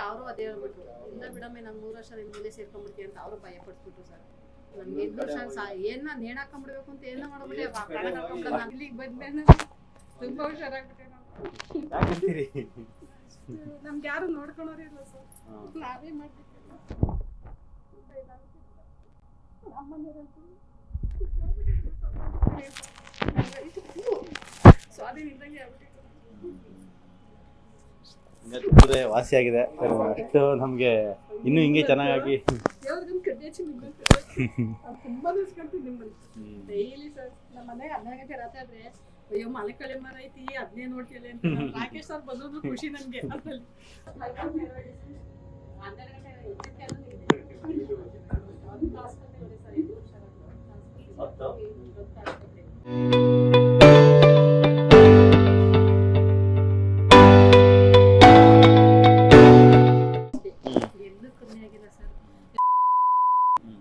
ಅವರು ಅದೇ ಹೇಳ್ಬಿಟ್ರು, ಇಲ್ಲ ಬಿಡಮ್ಮೆ ನಂಗೆ 3 ವರ್ಷ ನಿನ್ ಮುಂದೆ ಸೇರ್ಕೊಂಡ್ಬಿಡ್ತೀವಿ ಅಂತ ಅವರು ಭಯ ಪಡ್ಸ್ಬಿಟ್ರು ಸರ್. ನಮ್ಗೆ 2 ವರ್ಷ ಏನ ನೇಣ ಹಾಕೊಂಡ್ಬಿಡ್ಬೇಕು ಅಂತ ಏನೋ ಮಾಡ್ಬಿಟ್ಟೆ ನಾನು ಇಲ್ಲಿಗೆ ಬಂದ್ಮೇಲೆ ತುಂಬಾ ಹುಷಾರಾಗ್ಬಿಟ್ಟೆ ನಾವು. ನಮ್ಗೆ ಯಾರು ನೋಡ್ಕೊಳೋರೇ ಇಲ್ಲ ಸರ್, ನಾವೇ ಮಾಡ್ತೀವಿ. ವಾಸಿಯಾಗಿದೆ ಅಷ್ಟು ನಮ್ಗೆ ಇನ್ನು ಹಿಂಗೆ ಚೆನ್ನಾಗಿ ತುಂಬಾ ಡೈಲಿ ಸರ್ ನಮ್ಮ ಮನೆಗೆ 12 ಗಂಟೆ ರಾತ್ರಿ ಆದ್ರೆ ಅಯ್ಯೋ ಮಲೆ ಕಳೆ ಮರ ಐತಿ ಅದನ್ನೇ ನೋಡ್ತಿಲ್ಲ ಅಂತ ರಾಕೇಶ್ ಸರ್ ಬಂದೋದು ಖುಷಿ ನನ್ಗೆ. ಅದ್ರಲ್ಲಿ 12 ಎಲ್ಲೂ ಕಮ್ಮಿ ಆಗಿಲ್ಲ ಸರ್.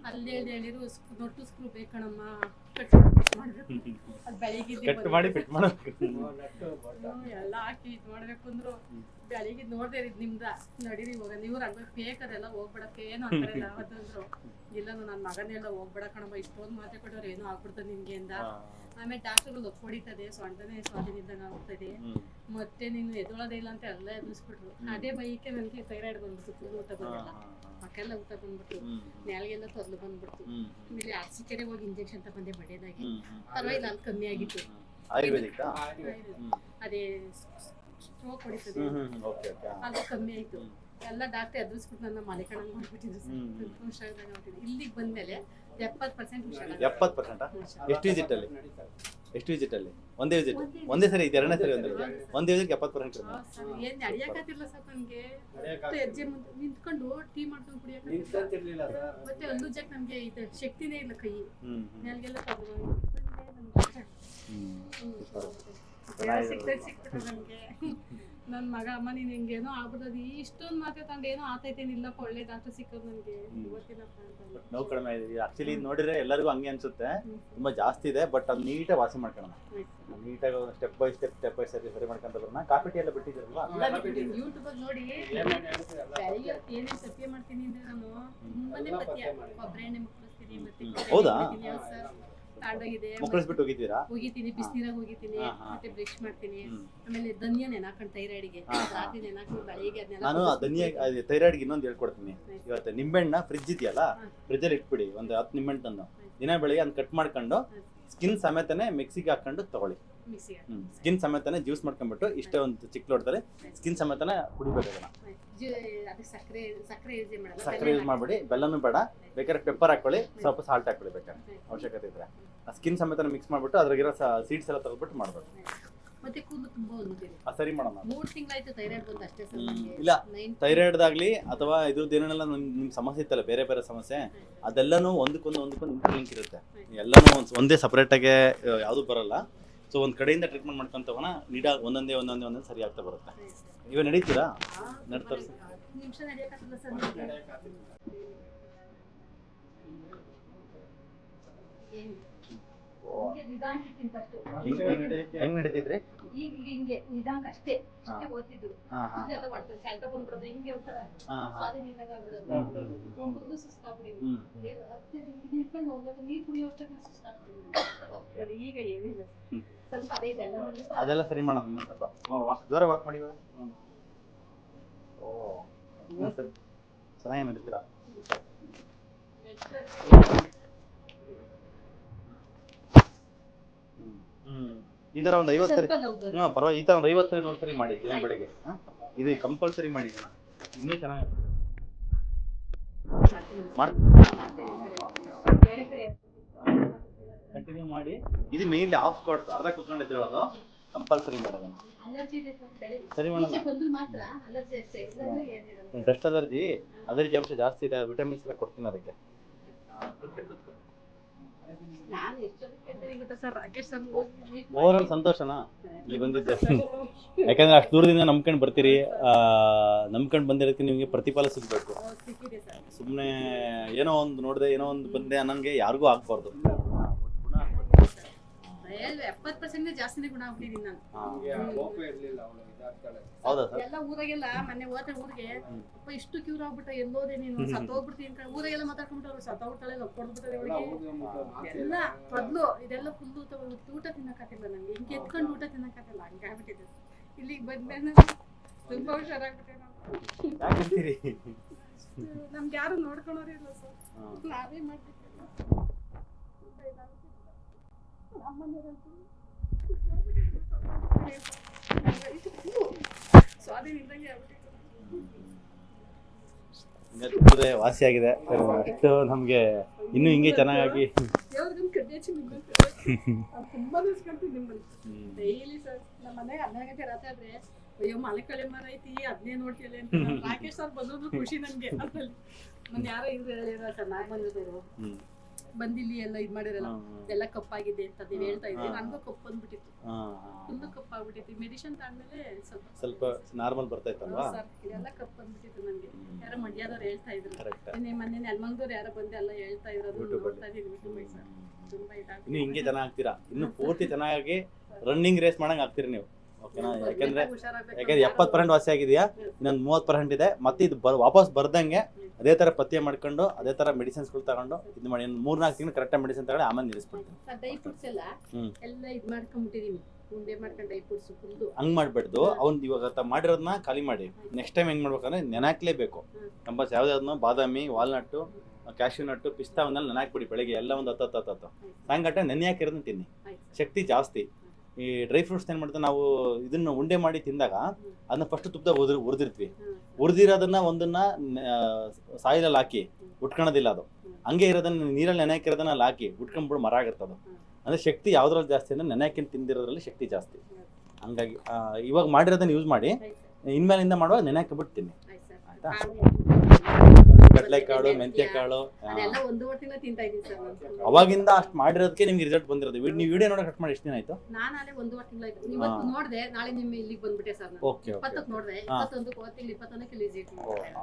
ಅಲ್ಲಿ ಹೇಳಿರು ನೊಟ್ಟು ಸ್ಕ್ರೂ ಬೇಕಣಮ್ಮ ಅದು ಬೆಳಿಗ್ಗೆ ಎಲ್ಲ ಹಾಕಿ ಇದು ಮಾಡ್ಬೇಕು ಅಂದ್ರು ಬೆಳಿಗ್ಗೆ ನೋಡ್ದೆ ಇದ್ ನಿಮ್ದ ನಡೀರಿ ಹೋಗ ನೀವು ರಂಗ ಬೇಕದೆಲ್ಲ ಹೋಗ್ಬಿಡಕ್ಕೆ ಏನು ಅಂತಾರಲ್ಲ ಅದಂದ್ರು. ಇಲ್ಲ ನನ್ನ ಮಗನೆಲ್ಲ ಹೋಗ್ಬಿಡ ಕಣಮ್ಮ ಇಷ್ಟೊಂದು ಮಾತೆ ಕೊಟ್ಟವ್ರು ಏನೋ ಆಗ್ಬಿಡ್ತದೆ ನಿಮ್ಗೆ ಅಂದ. ಆಮೇಲೆ ಡಾಕ್ಟರ್ಗಳು ಹೊಡಿತದೆ ಸೊಂಟನೇ ಸ್ವಾಧೀನಿದ್ದಂಗೆ ಆಗ್ತದೆ, ಮತ್ತೆ ನೀನು ಎದೊಳದೇ ಇಲ್ಲ ಅಂತ ಎಲ್ಲ ಎದುರಿಸ್ಬಿಟ್ರು. ಅದೇ ಬೈಕೆ ನನಗೆ ಥೈರಾಯ್ಡ್ ಬಂದ್ಬಿಟ್ಟು, ಊಟ ಬಂದಿಲ್ಲ, ಮಕ್ಕೆಲ್ಲ ಊಟ ಬಂದ್ಬಿಟ್ಟು, ನೆಲಗೆಲ್ಲ ತೊದಲು ಬಂದ್ಬಿಡ್ತು. ಆಮೇಲೆ ಆರ್ಸಿಕೆರೆಗೆ ಹೋಗಿ ಇಂಜೆಕ್ಷನ್ ತಗೊಂಡೆ ಮಡ್ಯದಾಗಿ, ಪರವಾಗಿಲ್ಲ ಅಲ್ಲಿ ಕಮ್ಮಿ ಆಗಿತ್ತು. ಅದೇ ಸ್ಟ್ರೋಕ್ ಹೊಡಿತದೆ ಅದು ಕಮ್ಮಿ ಆಯ್ತು. ಎಲ್ಲ ಡಾಕ್ಟರ್ ಎದುರಿಸ್ಬಿಟ್ಟು ನನ್ನ ಮನೆ ಕಣಂಗ್ ಮಾಡ್ಬಿಟ್ಟಿದ್ರು ಸರ್. ಹುಷಾರಾಗಿ ಆಗ್ತಿದೆ. ಇಲ್ಲಿಗೆ ಬಂದ್ಮೇಲೆ 70% ಹುಷಾರಾಗಿ. 70%? ಎಷ್ಟು ವಿಸಿಟ್ ಅಲ್ಲಿ? ಒಂದೇ ವಿಸಿಟ್? ಒಂದೇ ಸರಿ? ಎರಡನೇ ಸರಿ ಒಂದೇ ವಿಸಿಟ್ 70%? ಏನ್ ನಡಿಯಕ್ಕಾತಿರ್ಲ ಸರ್ ನನ್ಗೆ. ಹೆಜ್ಜೆ ಮುಂದೆ ನಿಂತ್ಕೊಂಡು ಟೀ ಮಾಡ್ಕೊಂಡು ಕುಡಿಯಕ್ಕಾಗ್ತಿರ್ಲಿಲ್ಲ ಮತ್ತೆ ಅಲ್ಲೂ ಜಕ್ ನಮ್ಗೆ ಇದು ಶಕ್ತಿನೇ ಇಲ್ಲ, ಕೈ ನೆಲಗೆಲ್ಲ ಸಿಕ್ತದೆ ನಮ್ಗೆ. ನನ್ ಮಗ ಅಮ್ಮ ನೀನ್ ಹಿಂಗೇನೋ ಆಗ್ಬಿಟ್ಟದ ಇಷ್ಟೊಂದು ಮಾತೆ ತಂಡ ಏನೋ ಆತೈತೇನಿಲ್ಲಪ್ಪ, ಒಳ್ಳೆ ಡಾಕ್ಟರ್ ಸಿಕ್ಕೋದು ನನ್ಗೆ ಇವತ್ತಿನಪ್ಪ ಅಂತ. ನೋವು ಕಡಿಮೆ ಇದೆ ಆಕ್ಚುಲಿ. ನೋಡಿದ್ರೆ ಎಲ್ಲರಿಗೂ ಹಂಗೆ ಅನ್ಸುತ್ತೆ, ತುಂಬಾ ಜಾಸ್ತಿ ಇದೆ. ಬಟ್ ಅದು ನೀಟಾಗಿ ವಾಸಿ ಮಾಡ್ಕೊಳ್ಳೋಣ, ನೀಟಾಗಿ ಸ್ಟೆಪ್ ಬೈ ಸ್ಟೆಪ್ ಸರಿ ಮಾಡ್ಕೊಂತ ಬರೋಣ. ಕಾಫಿ ಟೀ ಎಲ್ಲ ಬಿಟ್ಟಿದ್ದೀರಲ್ವಾ? ಯೂಟ್ಯೂಬ್ ನೋಡಿ ಬೆಳಿಗ್ಗೆ ಏನೇನು ಸತ್ಯ ಮಾಡ್ತೀನಿ ಅಂದ್ರೆ ನಾನು ತುಂಬಾನೇ ಪಥ್ಯ ಕೊಬ್ಬರಿ ಎಣ್ಣೆ ಮುಕ್ಕಳಿಸ್ತೀನಿ. ಮತ್ತೆ ಹೌದಾ? ತಾಂಡೋಗಿದೆ ಮುಕ್ಕಳಿಸ್ಬಿಟ್ಟು ಹೋಗಿತೀನಿ, ಬಿಸಿನೀರಾಗ ಹೋಗಿತೀನಿ, ಮತ್ತೆ ಬ್ರಷ್ ಮಾಡ್ತೀನಿ. ಆಮೇಲೆ ಧನ್ಯ ನೆನಾಕೊಂಡು ಥೈರಾಯ್ಡ್ಗೆ ರಾತ್ರಿ ನೆನಾಕೊಂಡು ಬೆಳಿಗ್ಗೆ ಅದನ್ನೆಲ್ಲ. ನಾನು ಧನ್ಯ ಥೈರಾಯ್ಡ್ಗೆ ಇನ್ನೊಂದು ಹೇಳ್ಕೊಡ್ತೀನಿ. ಇವತ್ತು ನಿಂಬೆಹಣ್ಣ ಫ್ರಿಜ್ ಇದೆಯಲ್ಲ, ಫ್ರಿಜ್ಜಲ್ಲಿ ಇಟ್ಬಿಡಿ. ಒಂದು 10 ನಿಂಬೆಹಣ್ಣು ತಂದು ದಿನ ಬೆಳಿಗ್ಗೆ ಅದನ್ನ ಕಟ್ ಮಾಡ್ಕೊಂಡು ಸ್ಕಿನ್ ಸಮೇತನೇ ಮಿಕ್ಸಿಗೆ ಹಾಕೊಂಡು ತಗೊಳ್ಳಿ. ಸ್ಕಿನ್ ಸಮೇತನೇ ಜ್ಯೂಸ್ ಮಾಡ್ಕೊಂಡ್ಬಿಟ್ಟು ಇಷ್ಟೇ ಒಂದು ಚಿಕ್ಕ ಲೋಟದಲ್ಲಿ ಸ್ಕಿನ್ ಸಮೇತನೇ ಕುಡಿಬೇಕು. ಅದನ್ನ ಸಕ್ಕರೆ ಯೂಸ್ ಮಾಡ್ಬಿಡಿ, ಬೆಲ್ಲನೂ ಬೇಡ. ಬೇಕಾದ್ರೆ ಪೆಪ್ಪರ್ ಹಾಕೊಳ್ಳಿ, ಸ್ವಲ್ಪ ಸಾಲ್ಟ್ ಹಾಕೊಳ್ಳಿ ಬೇಕಾದ್ರೆ ಅವಶ್ಯಕತೆ ಇದ್ರೆ. ಸ್ಕಿನ್ ಸಮೇತನೇ ಮಿಕ್ಸ್ ಮಾಡ್ಬಿಟ್ಟು ಅದ್ರಾಗಿರೋ ಸೀಡ್ಸ್ ಎಲ್ಲ ತೆಗೆದ್ಬಿಟ್ಟು ಮಾಡ್ಬೇಕು. ಮತ್ತೆ ಕೂದಲು ತುಂಬಾ ಉದುರಿದೆ. ಸರಿ ಮಾಡೋಣ. 3 ತಿಂಗಳಾಯ್ತು ಥೈರಾಯ್ಡ್ ಬಂದು ಅಷ್ಟೇ ಸರ್ ನನಗೆ. ಇಲ್ಲ ಥೈರಾಯ್ಡ್ದಾಗ್ಲಿ ಅಥವಾ ಇದ್ರದ್ದು ಏನೆಲ್ಲ ನಿಮ್ಗೆ ಸಮಸ್ಯೆ ಇತ್ತಲ್ಲ, ಬೇರೆ ಬೇರೆ ಸಮಸ್ಯೆ, ಅದೆಲ್ಲನೂ ಒಂದಕ್ಕೊಂದು ಲಿಂಕ್ ಇರುತ್ತೆ. ಎಲ್ಲನೂ ಒಂದೇ ಸಪ್ರೇಟಾಗೆ ಯಾವುದು ಬರಲ್ಲ. ಸೊ ಒಂದು ಕಡೆಯಿಂದ ಟ್ರೀಟ್ಮೆಂಟ್ ಮಾಡ್ಕೊಂತ ಹೋಗೋಣ, ನೀಟಾಗಿ ಒಂದೊಂದೇ ಸರಿ ಆಗ್ತಾ ಬರುತ್ತೆ. ಇವಾಗ ನಡೀತೀರಾ? ನಡ್ತಾರೆ ನಿಮಿಷ ನಡೆಯಕ್ಕಾಗಲ್ಲ ಸರ್. ಹೆಂಗ್ ನಡೀತಿದ್ರಿ? ಈಗ ಹಿಂಗೆ ನಿಧಾನ ಅಷ್ಟೇ ಓದ್ತಿದ್ರು. ಹಿಂಗೆ ನೀರು ಕುಡಿಯೋಷ್ಟು ಸುಸ್ತಾಗ್ಬಿಟ್ಟಿದೆ. ಈಗ ಏನಿಲ್ಲ ಸ್ವಲ್ಪ ಅದೇ ಇದೆ, ಅದೆಲ್ಲ ಸರಿ ಮಾಡೋಣ. ಜ್ವರ ವಾಕ್ ಮಾಡಿ. ಚೆನ್ನಾಗಿ ನಡೀತೀರಾ? ಈ ತರ ಒಂದು 50 ಸರಿ ಪರವಾಗಿ. ಈ ತರ ಒಂದು 50 ಸರಿ 100 ಸರಿ ಮಾಡಿ ದಿನ ಬೆಳಿಗ್ಗೆ. ಇದು ಕಂಪಲ್ಸರಿ ಮಾಡಿ, ಇನ್ನೂ ಚೆನ್ನಾಗಿ ಕಂಟಿನ್ಯೂ ಮಾಡಿ. ಇದು ಮೇನ್ಲಿ ಆಫ್ ಕೊಡ್ತು, ಅರ್ಧ ಕುತ್ಕೊಂಡಿದ್ದಿರೋದು ಕಂಪಲ್ಸರಿ ಮಾಡೋದು. ಸರಿ ಮಾಡೋಣ. ಡಸ್ಟ್ ಅಲರ್ಜಿ ಅಂಶ ಜಾಸ್ತಿ ಇದೆ, ವಿಟಮಿನ್ಸ್ ಎಲ್ಲ ಕೊಡ್ತೀನಿ ಅದಕ್ಕೆ. ಓವರಾಲ್ ಸಂತೋಷನಾ ಇಲ್ಲಿ ಬಂದಿದ್ದೆ? ಯಾಕಂದ್ರೆ ಅಷ್ಟು ದೂರದಿಂದ ನಂಬ್ಕೊಂಡು ಬರ್ತೀರಿ, ನಂಬ್ಕೊಂಡು ಬಂದಿರೋದಕ್ಕೆ ನಿಮಗೆ ಪ್ರತಿಫಲ ಸಿಗ್ಬೇಕು. ಸುಮ್ಮನೆ ಏನೋ ಒಂದು ನೋಡಿದೆ, ಏನೋ ಒಂದು ಬಂದೆ ಅನ್ನಂಗೆ ಯಾರಿಗೂ ಆಗ್ಬಾರ್ದು. 70% ಜಾಸ್ತಿನೇ ಗುಣ ಆಗ್ಬಿಟ್ಟಿದ್ದೀನಿ ನಾನು. ಹೌದಾ ಸರ್? ಎಲ್ಲ ಊರಾಗೆಲ್ಲ ಮೊನ್ನೆ ಹೋದ ಊರಿಗೆ ಅಪ್ಪ ಇಷ್ಟು ಕ್ಯೂರ್ ಆಗ್ಬಿಟ್ಟ ಎಲ್ಲೋದೆ ನೀನು ಸತ್ತೋಗ್ಬಿಡ್ತೀನಿ ಊರಾಗೆಲ್ಲ ಮಾತಾಡ್ಕೊಂಡ್ಬಿಟ್ಟವ್ರು ಸತ್ತೋಗ್ಬಿಟ್ಟಾಳೆ ಒಪ್ಕೊಡ್ಬಿಟ್ಟದೆ ಅವಳಿಗೆ ಎಲ್ಲ ಮೊದ್ಲು ಇದೆಲ್ಲ ಫುಲ್ಲು ಊಟ ತಿನ್ನಕ್ಕಾಗಿಲ್ಲ ನಂಗೆ ಹಿಂಗೆ ಎತ್ಕೊಂಡು ಊಟ ತಿನ್ನಕ್ಕಾಗಲ್ಲ ಹಂಗಾಗ್ಬಿಟ್ಟಿದೆ. ಇಲ್ಲಿಗೆ ಬಂದ್ಮೇಲೆ ತುಂಬಾ ಹುಷಾರಾಗ್ಬಿಟ್ಟೆ ನಾವು. ನಮ್ಗೆ ಯಾರು ನೋಡ್ಕೊಳೋರೇ ಇಲ್ಲ ಸರ್, ನಾವೇ ಮಾಡ್ತಿದ್ವಿ ನಮ್ಮನೆಯವ್ರಂತೂ ಸ್ವಾಧೀನಿಂದಂಗೆ ಆಗ್ಬಿಟ್ಟಿತ್ತು. ವಾಸಿಯಾಗಿದೆ ಅಷ್ಟು ನಮ್ಗೆ ಇನ್ನೂ ಹಿಂಗೆ ಚೆನ್ನಾಗಿ ದೇವ್ರಿಗೊಂದು ಕಡ್ಡಿ ಹಚ್ಚಿ ನಿಂತ್ಕೊಂಡ್ರೆ ತುಂಬಾ ನಿಲ್ಸ್ಕೊಂತೀವಿ ನಿಮ್ಮಲ್ಲಿ ಡೈಲಿ ಸರ್. ನಮ್ಮ ಮನೆಗೆ 12 ಗಂಟೆ ರಾತ್ರಿ ಆದ್ರೆ ಅಯ್ಯೋ ಮಲೆಕಳೆ ಮರ ಐತಿ ಅದನ್ನೇ ನೋಡ್ತಿಲ್ಲ ಅಂತ ರಾಕೇಶ್ ಸರ್ ಬಂದ್ರು ಖುಷಿ ನನ್ಗೆ. ಅದ್ರಲ್ಲಿ ಮೊನ್ನೆ ಯಾರೋ ಇವ್ರು ಹೇಳಿರ ಚೆನ್ನಾಗಿ ಬಂದಿದ್ರು ಬಂದಿಲ್ಲಿ ಎಲ್ಲ ಇದ್ ಮಾಡಿರಲ್ಲ ಎಲ್ಲ ಕಪ್ಪಾಗಿದೆ ಅಂತ ನೀವ್ ಹೇಳ್ತಾ ಇದ್ರಿ. ನನ್ಗೂ ಕಪ್ಪು ಬಂದ್ಬಿಟ್ಟಿತ್ತು, ಫುಲ್ಲು ಕಪ್ಪಾಗ್ಬಿಟ್ಟಿತ್ತು. ಮೆಡಿಸಿನ್ ತಗೊಂಡ್ಮೇಲೆ ಸ್ವಲ್ಪ ನಾರ್ಮಲ್ ಬರ್ತಾ ಇತ್ತಲ್ವಾ ಸರ್. ಇದೆಲ್ಲ ಕಪ್ಪು ಬಂದ್ಬಿಟ್ಟಿತ್ತು ನನ್ಗೆ. ಯಾರೋ ಮಂಡ್ಯದವ್ರು ಹೇಳ್ತಾ ಇದ್ರು, ಮೊನ್ನೆ ನೆಲಮಂಗದವ್ರು ಯಾರೋ ಬಂದು ಎಲ್ಲ ಹೇಳ್ತಾ ಇರೋದು ನೋಡ್ತಾ ಇದೀನಿ ಸರ್. ತುಂಬಾ ಇದಾಗ್ತದೆ. ಇನ್ನು ಹಿಂಗೆ ಚೆನ್ನಾಗ್ತೀರಾ, ಇನ್ನು ಪೂರ್ತಿ ಚೆನ್ನಾಗಿ ರನ್ನಿಂಗ್ ರೇಸ್ ಮಾಡಂಗ್ ಆಗ್ತೀರಿ ನೀವು. ಓಕೆನಾ? ಯಾಕಂದ್ರೆ 70% ವಾಸಿ ಆಗಿದೆಯಾ, ಇನ್ನೊಂದು 30% ಇದೆ. ಮತ್ತೆ ಇದು ವಾಪಸ್ ಬರ್ದಂಗೆ ಅದೇ ತರ ಪಥ್ಯ ಮಾಡ್ಕೊಂಡು ಅದೇ ತರ ಮೆಡಿಸಿನ್ಸ್ಗಳು ತಗೊಂಡು ಇದು ಮಾಡಿ 3-4 ತಿಂಗಳು ಕರೆಕ್ಟಾಗಿ ಮೆಡಿಸಿನ್ ತಗೊಂಡು ಆಮೇಲೆ ನಿಲ್ಲಿಸ್ಬಿಡ್ತೀನಿ. ಡ್ರೈ ಫ್ರೂಟ್ಸ್ ಎಲ್ಲ ಇದ್ ಮಾಡ್ಕೊಂಡ್ಬಿಟ್ಟಿದೀನಿ, ಉಂಡೆ ಮಾಡ್ಕೊಂಡು ಡ್ರೈ ಫ್ರೂಟ್ಸ್ ಫುಲ್ಲು ಹಂಗ್ ಮಾಡ್ಬಿಡ್ದು. ಅವ್ನು ಇವಾಗ ಮಾಡಿರೋದನ್ನ ಖಾಲಿ ಮಾಡಿ ನೆಕ್ಸ್ಟ್ ಟೈಮ್ ಹೆಂಗ್ ಮಾಡ್ಬೇಕಂದ್ರೆ ನೆನಾಕ್ಲೇಬೇಕು. ಕಂಪಲ್ಸ್ ಯಾವ್ದಾದ್ರು ಬಾದಾಮಿ, ವಾಲ್ನಟ್ಟು, ಕ್ಯಾಶ್ಯೂ ನಟ್ಟು, ಪಿಸ್ತಾ ಅವನ್ನೆಲ್ಲ ನೆನಾಕ್ಬಿಡಿ. ಬೆಳಗ್ಗೆ ಎಲ್ಲ ಒಂದು 10 ಸಾಯಂಕಾಲ ನೆನೆ ಹಾಕಿರೋದನ್ನ ತಿನ್ನಿ, ಶಕ್ತಿ ಜಾಸ್ತಿ. ಈ ಡ್ರೈ ಫ್ರೂಟ್ಸ್ ಏನು ಮಾಡ್ತೀವಿ ನಾವು, ಇದನ್ನ ಉಂಡೆ ಮಾಡಿ ತಿಂದಾಗ ಅದನ್ನ ಫಸ್ಟ್ ತುಪ್ಪದಾಗ ಹುರಿದಿರ್ತೀವಿ. ಹುರಿದಿರೋದನ್ನ ಒಂದನ್ನ ಸಾಯಿಲಲ್ಲಿ ಹಾಕಿ ಉಟ್ಕೊಳೋದಿಲ್ಲ, ಅದು ಹಂಗೆ ಇರೋದನ್ನ ನೀರಲ್ಲಿ ನೆನೆ ಹಾಕಿರೋದನ್ನ ಅಲ್ಲಿ ಹಾಕಿ ಉಟ್ಕೊಂಡ್ಬಿಡು ಮರ ಆಗುತ್ತೆ ಅದು. ಅಂದ್ರೆ ಶಕ್ತಿ ಯಾವ್ದ್ರಲ್ಲಿ ಜಾಸ್ತಿ ಅಂದ್ರೆ ನೆನೆ ಹಾಕಿ ತಿಂದಿರೋದ್ರಲ್ಲಿ ಶಕ್ತಿ ಜಾಸ್ತಿ. ಹಂಗಾಗಿ ಇವಾಗ ಮಾಡಿರೋದನ್ನ ಯೂಸ್ ಮಾಡಿ, ಇನ್ಮೇಲಿಂದ ಮಾಡುವಾಗ ನೆನೆ ಹಾಕಿಬಿಟ್ಟು ತಿನ್ನಿ, ಆಯ್ತಾ? ಕಡಲೆಕಾಳು, ಮೆಂತ್ಯ ಕಾಳು ಅವಾಗಿಂದ ಅಷ್ಟು ಮಾಡಿರೋದಕ್ಕೆ ನಿಮ್ಗೆ ರಿಸಲ್ಟ್ ಬಂದಿರೋದು. ನೀವು ವಿಡಿಯೋ ನೋಡಕ್ ಕಟ್ ಮಾಡಿ ಎಷ್ಟು ದಿನ ಆಯ್ತು? ನಾನು ಅಲ್ಲೇ 1.5 ತಿಂಗಳು ಇವತ್ತು ನೋಡಿದೆ, ನಾಳೆ ನಿಮ್ಮ ಇಲ್ಲಿಗೆ ಬಂದ್ಬಿಟ್ಟೆ ಸರ್. ನಾನು ಓಕೆ 20ಕ್ಕೆ ನೋಡಿದೆ, 21 ಹೋಗ್ತಿಲ್ಲ 21ಕ್ಕೆ ವಿಸಿಟ್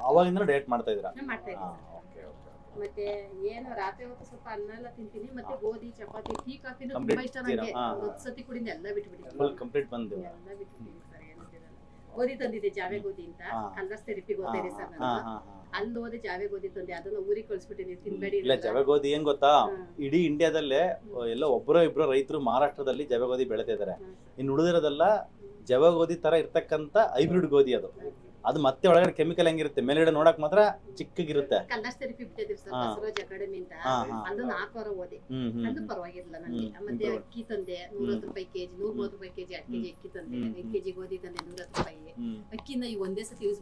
ಅವಾಗಿಂದ ಡಯಟ್ ಮಾಡ್ತಾ ಇದ್ದೀರಾ? ಮಾಡ್ತಾ ಇದ್ದೀನಿ. ಮತ್ತೆ ಏನು ರಾತ್ರಿ ಹೊತ್ತು ಸ್ವಲ್ಪ ಅನ್ನ ಎಲ್ಲ ತಿಂತೀನಿ, ಮತ್ತೆ ಗೋಧಿ, ಚಪಾತಿ, ಟೀ, ಕಾಫಿನೂ ತುಂಬಾ ಇಷ್ಟ ನನಗೆ. 10 ಸತಿ ಕುಡಿದ ಎಲ್ಲ ಬಿಟ್ಬಿಟ್ಟಿದ್ದೀನಿ, ಫುಲ್ ಕಂಪ್ಲೀಟ್ ಬಂದು ಎಲ್ಲ ಬಿಟ್ಬಿಟ್ಟಿದ್ದೀನಿ ಸರ್. ಗೋಧಿ ತಂದಿದ್ದೆ, ಜಾವೆ ಗೋಧಿ ಅಂತ. ಕಲರ್ಸ್ ಥೆರಪಿಗೆ ಹೋಗ್ತಾ ಇದೆ ಸರ್ ನಾನು. ಅಲ್ಲಿ ಹೋದೆ ಜಾವೆ ಗೋಧಿ ತಂದೆ, ಅದನ್ನ ಊರಿಗೆ ಕಳ್ಸ್ಬಿಟ್ಟಿನಿ, ತಿನ್ಬೇಡಿ. ಇಲ್ಲ, ಜಾವೆ ಗೋಧಿ ಏನ್ ಗೊತ್ತಾ, ಇಡೀ ಇಂಡಿಯಾದಲ್ಲೇ ಎಲ್ಲ ಒಬ್ಬರೋ ಇಬ್ರು ರೈತರು ಮಹಾರಾಷ್ಟ್ರದಲ್ಲಿ ಜಾವೆ ಗೋಧಿ ಬೆಳಿತಾ ಇದಾರೆ. ಇನ್ನು ಉಳಿದಿರೋದೆಲ್ಲ ಜಾವೆ ಗೋಧಿ ತರ ಇರ್ತಕ್ಕಂತ ಹೈಬ್ರಿಡ್ ಗೋಧಿ. ಅದು ಮತ್ತೆ ಒಳಗಡೆ ಕೆಮಿಕಲ್ ಹೆಂಗಿರುತ್ತೆ, ಮೇಲ್ಗಡೆ ನೋಡಕ್ ಮಾತ್ರ ಚಿಕ್ಕಗಿರುತ್ತೆ. ಕಲರ್ಸ್ ಥೆರಪಿ ಬಿಟ್ಟಿದ್ದೀವಿ ಸರ್, ಬಸವರಾಜ್ ಅಕಾಡೆಮಿ ಅಂತ. ಅದು 4 ವಾರ ಓದಿ, ಅದು ಪರವಾಗಿರ್ಲಿಲ್ಲ ನನಗೆ. ಮತ್ತೆ ಅಕ್ಕಿ ತಂದೆ 110 ರೂಪಾಯಿ ಕೆಜಿ, 130 ರೂಪಾಯಿ ಕೆಜಿ 8 ಕೆಜಿ ಅಕ್ಕಿ ತಂದೆ, 5 ಕೆಜಿ ಗೋಧಿ ತಂದೆ 110 ರೂಪಾಯಿ. ಅಕ್ಕಿನ ಈ ಒಂದೇ ಸತಿ ಯೂಸ್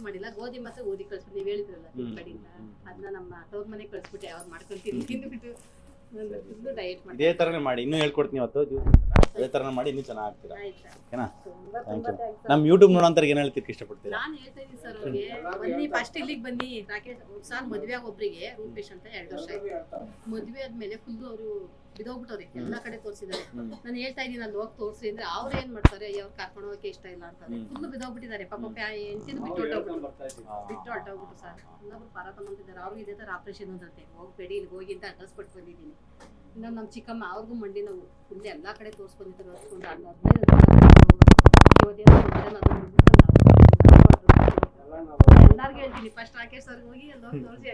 ಮಾಡಿಲ್ಲ. ಗೋಧಿ ಮತ್ತೆ ಗೋಧಿ ಕಳ್ಸ್ಬಿಟ್ಟು ನೀವ್ ಹೇಳಿದ್ರಲ್ಲ ಕಡೆಯಿಂದ, ಅದನ್ನ ನಮ್ಮ ತವ್ರ ಮನೆಗೆ ಕಳ್ಸ್ಬಿಟ್ಟೆ. ಅವ್ರು ಮಾಡ್ಕೊಂತೀನಿ, ತಿಂದ್ಬಿಟ್ಟು ಡಯಟ್ ಮಾಡಿ. ಇದೇ ತರನೇ ಮಾಡಿ, ಇನ್ನೂ ಹೇಳ್ಕೊಡ್ತೀನಿ ಇವತ್ತು. ಅದೇ ತರ ಮಾಡಿ ಇನ್ನೂ ಚೆನ್ನಾಗಿ ಆಗ್ತೀರಾ, ಓಕೆನಾ? Thank you. ನಮ್ಮ ಯೂಟ್ಯೂಬ್ ನೋಡೋಂತವ್ರಿಗೆ ಏನು ಹೇಳ್ತಿಕ್ಕೆ ಇಷ್ಟಪಡ್ತೀರಾ? ನಾನು ಹೇಳ್ತಾ ಇದ್ದೀನಿ ಸರ್ ಅವ್ರಿಗೆ, ಬನ್ನಿ ಫಸ್ಟ್ ಇಲ್ಲಿಗೆ ಬನ್ನಿ. ರಾಕೇಶ್ ಸರ್ ಮದುವೆ ಆಗ ಒಬ್ರಿಗೆ ರೂಪೇಶ್ ಅಂತ 2 ವರ್ಷ ಆಯ್ತು. ಮದುವೆ ಆದ್ಮೇಲೆ ಫುಲ್ ಅವರು ಬಿದೋಗ್ಬಿಟ್ಟವ್ರೆ, ಎಲ್ಲಾ ಕಡೆ ತೋರಿಸಿದ್ದಾರೆ. ನಾನು ಹೇಳ್ತಾ ಇದ್ದೀನಿ ಅಲ್ಲಿ ಹೋಗಿ ತೋರಿಸಿ ಅಂದ್ರೆ ಅವ್ರು ಏನ್ ಮಾಡ್ತಾರೆ, ಅವ್ರು ಕರ್ಕೊಂಡು ಹೋಗಕ್ಕೆ ಇಷ್ಟ ಇಲ್ಲ ಅಂತ ಫುಲ್ ಬಿದೋಗ್ಬಿಟ್ಟಿದ್ದಾರೆ. ಪಾಪ ಹೆಂಡತಿನ ಬಿಟ್ಟು ಹೊರಟೋಗ್ಬಿಟ್ಟು ಸರ್. ಇನ್ನೊಬ್ರು ಪಾರಾತಮ್ ಅಂತಿದ್ದಾರೆ, ಅವ್ರಿಗೆ ಇದೇ ತರ ಆಪರೇಷನ್ ಅಂತೆ. ಹೋಗ್ಬೇಡಿ, ಇಲ್ಲಿ ಹೋಗಿ ಅಂತ ಅಡ್ರೆಸ್ ಕೊಟ್ಟು ಬಂದಿದ್ದೀನಿ. ಇನ್ನೊಂದು ನಮ್ಮ ಚಿಕ್ಕಮ್ಮ, ಅವ್ರಿಗೂ ಮಂಡಿ ನೋವು ಫುಲ್ ಎಲ್ಲಾ ಕಡೆ ತೋರಿಸ್ಕೊಂಡಿದ್ದಾರೆ. ಎಲ್ಲಾರ್ಗು ಹೇಳ್ತೀನಿ, ಫಸ್ಟ್ ರಾಕೇಶ್ ಸರ್ಗೆ ಹೋಗಿ ಅಲ್ಲಿ ತೋರಿಸಿ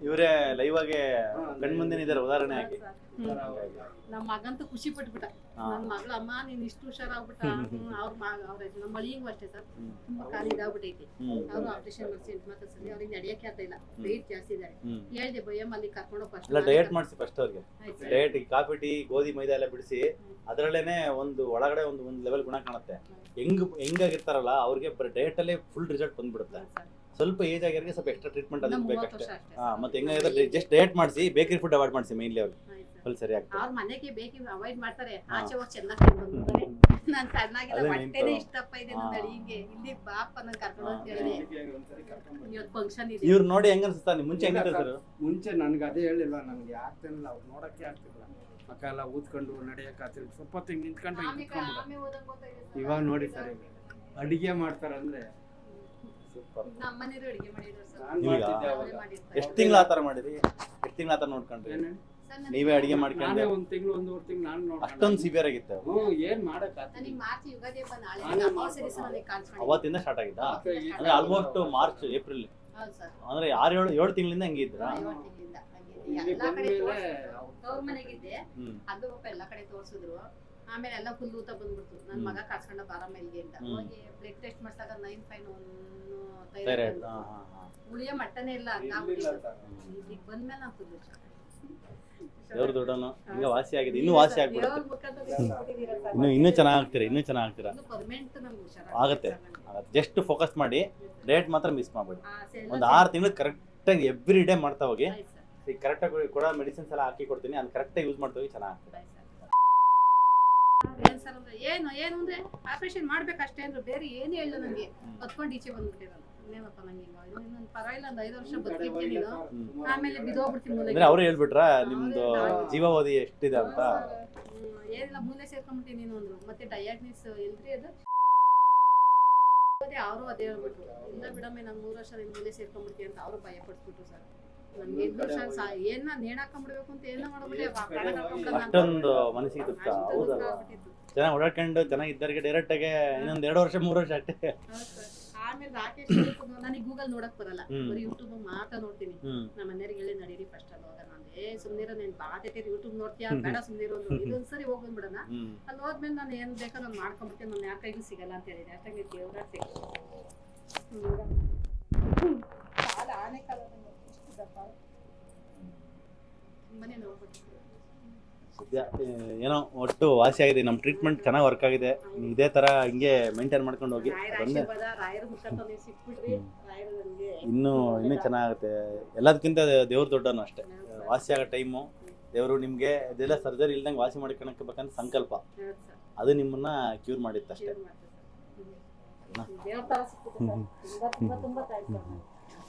ಇವರೇ ಲೈವ್ ಆಗಿ ಕಣ್ಮುಂದೆ ಇದ್ದಾರೆ ಉದಾಹರಣೆ ಆಗಿ. ನಮ್ಮ ಮಗಂತೂ ಖುಷಿ ಪಟ್ಬಿಟ್ಟ. ನನ್ನ ಮಗಳು, ಅಮ್ಮ ನೀನ್ ಇಷ್ಟು ಹುಷಾರಾಗ್ಬಿಟ್ಟ. ಅವ್ರ ನಮ್ಮ ಮಳಿಗೂ ಅಷ್ಟೇ ಸರ್, ತುಂಬಾ ಕಾಲು ಇದಾಗ್ಬಿಟ್ಟೈತಿ. ಅವ್ರು ಆಪರೇಷನ್ ಮಾಡಿಸಿ 8 ಮಾತಾಡ್ಸಲಿ, ಅವ್ರಿಗೆ ನಡೆಯಕ್ಕೆ ಆಗ್ತಾ ಇಲ್ಲ, ವೆಯ್ಟ್ ಜಾಸ್ತಿ ಇದ್ದಾರೆ. ಹೇಳ್ದೆ ಭಯಮ್ಮ ಅಲ್ಲಿ ಕರ್ಕೊಂಡು ಫಸ್ಟ್ ಡಯಟ್ ಮಾಡಿಸಿ. ಫಸ್ಟ್ ಅವ್ರಿಗೆ ಡಯಟ್, ಕಾಫಿ, ಟೀ, ಗೋಧಿ, ಮೈದಾ ಎಲ್ಲ ಬಿಡಿಸಿ ಅದರಲ್ಲೇನೆ ಒಂದು ಒಳಗಡೆ ಒಂದು ಲೆವೆಲ್ ಗುಣ ಕಾಣುತ್ತೆ. ಹೆಂಗಾಗಿರ್ತಾರಲ್ಲ ಅವ್ರಿಗೆ ಬರೀ ಡಯಟ್ ಅಲ್ಲೇ ಫುಲ್ ರಿಸಲ್ಟ್ ಬಂದ್ಬಿಡುತ್ತೆ. ಸ್ವಲ್ಪ ಏಜ್ ಆಗಿರೋರಿಗೆ ಸ್ವಲ್ಪ ಎಕ್ಸ್ಟ್ರಾ ಟ್ರೀಟ್ಮೆಂಟ್ ಅದಕ್ಕೆ ಬೇಕಷ್ಟೇ. ಮತ್ತೆ ಹೆಂಗಾಗಿದ್ರೆ ಜಸ್ಟ್ ಡಯಟ್ ಮಾಡಿಸಿ, ಬೇಕರಿ ಫುಡ್ ಅವಾಯ್ಡ್ ಮಾಡಿಸಿ ಮೇನ್ಲಿ ಅವ್ರಿಗೆ ಫುಲ್ ಸರಿ ಆಗ್ತದೆ. ಅವ್ರ ಮನೆಗೆ ಬೇಕರಿ ಅವಾಯ್ಡ್ ಮಾಡ್ತಾರೆ, ಆಚೆ ಹೋಗಿ ಚೆನ್ನಾಗಿ ತಿನ್ಬಂದ್ರೆ. ನಾನು ಸಣ್ಣಾಗಿಲ್ಲ, ಹೊಟ್ಟೆನೇ ಇಷ್ಟಪ್ಪ ಇದೆ ನನ್ನ ಅಡಿಗೆ. ಇಲ್ಲಿ ಬಾಪ ನಾನು ಕರ್ಕೊಂಡು ಅಂತ ಹೇಳಿದೆ. ಇವತ್ತು ಫಂಕ್ಷನ್ ಇದೆ. ಇವ್ರು ನೋಡಿ ಹೆಂಗ ಅನ್ಸುತ್ತಾ? ಮುಂಚೆ ಹೆಂಗಿತ್ತು ಸರ್? ಮುಂಚೆ ನನ್ಗೆ ಅದೇ ಹೇಳಿಲ್ವ, ನನ್ಗೆ ಆಗ್ತಿಲ್ಲ, ಅವ್ರು ನೋಡಕ್ಕೆ ಆಗ್ತಿಲ್ಲ. ಮಕ್ಕ ಎಲ್ಲ ಊದ್ಕೊಂಡು ನಡೆಯಕ್ಕೆ ಆಗ್ತಿಲ್ಲ, ಸ್ವಲ್ಪ ಹೊತ್ತಿಗೆ ನಿಂತ್ಕೊಂಡು ಇವಾಗ ನೋಡಿ ಸರ್, ಅಡಿಗೆ ಮಾಡ್ತಾರಂದ್ರೆ ನಮ್ಮನೇರು ಅಡಿಗೆ ಮಾಡಿದ್ರು ಸರ್. ಎಷ್ಟು ತಿಂಗಳು ಆತರ ಮಾಡಿರಿ? ಎಷ್ಟು ತಿಂಗಳು ಆತರ ನೋಡ್ಕೊಂಡ್ರಿ? ನೀವೇ ಅಡಿಗೆ ನಾನೇ ಮಾಡ್ಕೊಂಡು 1 ತಿಂಗಳು 1.5 ತಿಂಗಳು ನಾನು ನೋಡ್ಕೊಂಡು ಅಷ್ಟೊಂದು ಸಿವಿಯರ್ ಆಗಿತ್ತು ಏನ್ ಮಾಡಕ್ಕಾಗ್ತದೆ ನನಗೆ ಮಾರ್ಚ್ ಯುಗಾದಿ ಹಬ್ಬ ನಾಳೆ ನಾನೇ ಅಮಾವಾಸ್ಯೆ ದಿವಸ ನನಗೆ ಕಾಣಿಸ್ಕೊಂಡಿದೆ. ಅವತ್ತಿಂದ ಸ್ಟಾರ್ಟ್ ಆಗಿತ್ತಾ ಅಂದ್ರೆ ಆಲ್ಮೋಸ್ಟ್ ಮಾರ್ಚ್ ಏಪ್ರಿಲ್ ಹೌದು ಸರ್. ಅಂದ್ರೆ 6-7 ತಿಂಗಳಿಂದ ಹಂಗೆ ಇದ್ರಾ? 7 ತಿಂಗಳಿಂದ ಆಗಿದ್ದು. ಇಲ್ಲಿ ಎಲ್ಲಾ ಕಡೆ ಬಂದ್ಮೇಲೆ ತವ್ರ ಮನೆಗಿದ್ದೆ, ಹ್ಮ್ ಅದು ಪಾಪ ಎಲ್ಲಾ ಕಡೆ ತೋರ್ಸಿದ್ರು. ಆಮೇಲೆ ಎಲ್ಲ ಫುಲ್ ಊತ ಬಂದ್ಬಿಡ್ತು. ನನ್ ಮಗ ಕಾಡ್ಸ್ಕೊಂಡ ಬಾರ ಮೇಲ್ಗೆ ಅಂತ ಹೋಗಿ ಬ್ಲಡ್ ಟೆಸ್ಟ್ ಮಾಡ್ಸಾಗ 9.1 ಥೈರಾಯ್ಡ್ ಉಳಿಯ ಮಟ್ಟನೇ ಇಲ್ಲ ಈಗ ಬಂದ್ಮೇಲೆ ನಾವು ಫುಲ್ ದೇವ್ರ ದೊಡ್ಡನು ಹಿಂಗ ವಾಸಿ ಆಗಿದೆ, ಇನ್ನೂ ವಾಸಿ ಆಗ್ಬಿಡುತ್ತೆ, ಇನ್ನೂ ಚೆನ್ನಾಗ್ತೀರಾ, ಇನ್ನೂ ಚೆನ್ನಾಗ್ತೀರಾ. ಪರ್ಮನೆಂಟ್ ನಮ್ಗೆ ಹುಷಾರ ಆಗತ್ತೆ ಜಸ್ಟ್ ಫೋಕಸ್ ಮಾಡಿ, ಡೇಟ್ ಮಾತ್ರ ಮಿಸ್ ಮಾಡ್ಬೇಡಿ. ಒಂದು 6 ತಿಂಗಳು ಕರೆಕ್ಟಾಗಿ ಎವ್ರಿ ಡೇ ಮಾಡ್ತಾ ಹೋಗಿ. ಈಗ ಕರೆಕ್ಟಾಗಿ ಕೂಡ ಮೆಡಿಸಿನ್ಸ್ ಎಲ್ಲ ಹಾಕಿ ಕೊಡ್ತೀನಿ, ಅದು ಕರೆಕ್ಟಾಗಿ ಯೂಸ್ ಮಾಡ್ತಾ ಹೋಗಿ ಚೆನ್ನಾಗ್ತದೆ. ಏನು ಏನು ಅಂದ್ರೆ ಆಪರೇಷನ್ ಮಾಡ್ಬೇಕಷ್ಟೇ ಅಂದ್ರೆ ಬೇರೆ ಏನು ಹೇಳ ನನಗೆ ಹೊತ್ಕೊಂಡು ಈಚೆ ಬಂದ್ಬಿಟ್ಟಿರಲ್ಲ. ಇನ್ನೇನಪ್ಪ ನಂಗೆ ಇನ್ನೊಂದು ಪರವಾಗಿಲ್ಲ, ಒಂದು 5 ವರ್ಷ ಬದುಕಿದ್ದೆ ನೀನು, ಆಮೇಲೆ ಬಿದ್ದೋಗ್ಬಿಡ್ತೀನಿ ಮೂಲೆ. ಅಂದ್ರೆ ಅವ್ರು ಹೇಳ್ಬಿಟ್ರ ನಿಮ್ದು ಜೀವಾವಧಿ ಎಷ್ಟಿದೆ ಅಂತ? ಏನಿಲ್ಲ, ಮೂಲೆ ಸೇರ್ಕೊಂಡ್ಬಿಟ್ಟಿ ನೀನು ಅಂದ್ರು. ಮತ್ತೆ ಡಯಾಗ್ನಿಸ್ ಎಲ್ರಿ ಅದು ಅವರು ಅದೇ ಹೇಳ್ಬಿಟ್ರು, ಇಲ್ಲ ಬಿಡಮ್ಮೆ ನಂಗೆ 3 ವರ್ಷ ನಿನ್ ಮೂಲೆ ಸೇರ್ಕೊಂಡ್ಬಿಡ್ತಿ ಅಂತ ಅವರು ಭಯ ಪಡ್ಸ್ಬಿಟ್ರು ಸರ್. ನನ್ಗೆ 5 ವರ್ಷ ಏನ ನೇಣಾಕೊಂಡ್ಬಿಡ್ಬೇಕು ಅಂತ ಏನೋ ಮಾಡ್ಬಿಟ್ಟೆ. ಅಷ್ಟೊಂದು ಮನಸ್ಸಿಗೆ ದುಃಖ. ಹೌದಲ್ಲ, ಚೆನ್ನಾಗಿ ಓಡಾಡ್ಕೊಂಡು ಚೆನ್ನಾಗಿದ್ದವ್ರಿಗೆ ಡೈರೆಕ್ಟ್ ಆಗಿ ಇನ್ನೊಂದ್ 2 ವರ್ಷ 3 ವರ್ಷ ಅಷ್ಟೇ. ಆಮೇಲೆ ರಾಕೇಶ್ ನನಗೆ ಗೂಗಲ್ ನೋಡಕ್ ಬರಲ್ಲ, ಬರೀ ಯೂಟ್ಯೂಬ್ ಮಾತ್ರ ನೋಡ್ತೀನಿ. ನಮ್ಮ ಮನೆಯವ್ರಿಗೆ ಹೇಳಿ ನಡೀರಿ ಫಸ್ಟ್ ಅಲ್ಲಿ ಹೋಗೋಣ ಅಂದ್ರೆ ಸುಮ್ನಿರೋ ನೀನ್ ಬಾತೈತಿ ಯೂಟ್ಯೂಬ್ ನೋಡ್ತೀಯ ಬೇಡ ಸುಮ್ನಿರೋ ಇದೊಂದ್ಸರಿ ಹೋಗ್ ಬಂದ್ಬಿಡೋಣ. ಅಲ್ಲಿ ಹೋದ್ಮೇಲೆ ನಾನು ಏನ್ ಬೇಕೋ ನಾನು ಮಾಡ್ಕೊಂಡ್ಬಿಡ್ತೀನಿ, ನಾನು ಯಾರ ಕೈಗೂ ಸಿಗಲ್ಲ ಅಂತ ಹೇಳಿದೆ. ಅಷ್ಟಾಗಿ ದೇವ್ರ ಆನೆ ಕಾಲ ತುಂಬಾನೇ ನೋಡ್ಬಿಟ್ಟು ಸದ್ಯ ಏನೋ ಒಟ್ಟು ವಾಸಿ ಆಗಿದೆ, ನಮ್ಮ ಟ್ರೀಟ್ಮೆಂಟ್ ಚೆನ್ನಾಗಿ ವರ್ಕ್ ಆಗಿದೆ. ಇದೇ ತರ ಹಿಂಗೆ ಮೇಂಟೈನ್ ಮಾಡ್ಕೊಂಡು ಹೋಗಿ, ಇನ್ನೂ ಚೆನ್ನಾಗುತ್ತೆ. ಎಲ್ಲದಕ್ಕಿಂತ ದೇವ್ರ ದೊಡ್ಡನು ಅಷ್ಟೇ. ವಾಸಿ ಆಗೋ ಟೈಮು ದೇವರು ನಿಮ್ಗೆ ಇದೆಲ್ಲ ಸರ್ಜರಿ ಇಲ್ದಂಗೆ ವಾಸಿ ಮಾಡ್ಕೊಳಬೇಕಂತ ಸಂಕಲ್ಪ, ಅದು ನಿಮ್ಮನ್ನ ಕ್ಯೂರ್ ಮಾಡಿತ್ತು ಅಷ್ಟೇ.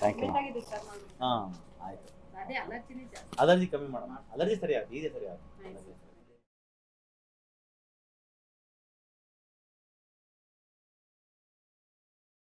Thank you. ಹಾಂ ಆಯ್ತು, ಅಲರ್ಜಿ ಕಮ್ಮಿ ಮಾಡೋಣ, ಅಲರ್ಜಿ ಸರಿಯಾಗಿ, ಇದೇ ಸರಿಯಾಗಿ.